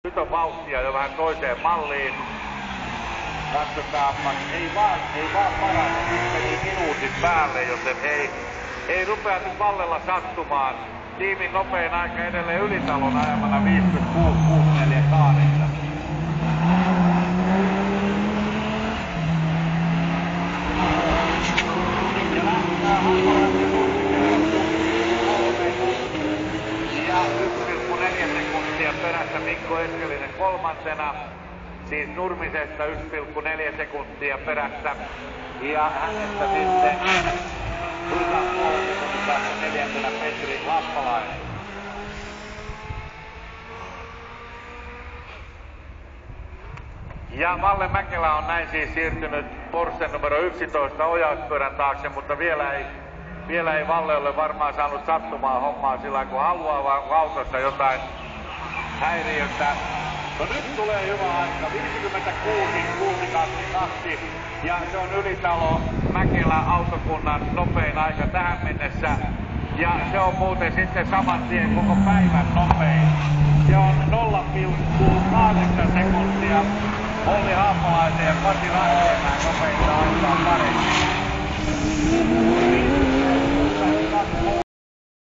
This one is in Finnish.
Nyt on vauhtia jo vähän toiseen malliin. Katsotaanpa. Ei vaan parane. Nyt meni minuutin päälle, joten ei rupea nyt Vallella sattumaan. Tiimin nopein aika edelleen Ylitalon ajamana 56.648. Ja 1,4 sekuntia perässä Mikko Eskelinen kolmantena. Siis Nurmisesta 1,4 sekuntia perässä. Ja hänestä sitten Ylitalon puolen päästä neljäntenä Petri Lappalainen. Ja Valle Mäkelä on näin siis siirtynyt Porsche numero 11 ohjauspyörän taakse, mutta vielä ei Valle ole varmaan saanut sattumaan hommaa sillä kun haluaa, vaan autossa jotain häiriötä. No nyt tulee hyvä aika, 56.622 ja se on Ylitalo Mäkelä autokunnan nopein aika tähän mennessä. Ja se on muuten sitten saman tien koko päivän nopein. Se on 0,8 sekuntia. Olli Haapalaisen ja Pasi Rahtienmäen nopeinta aikaa paremmin.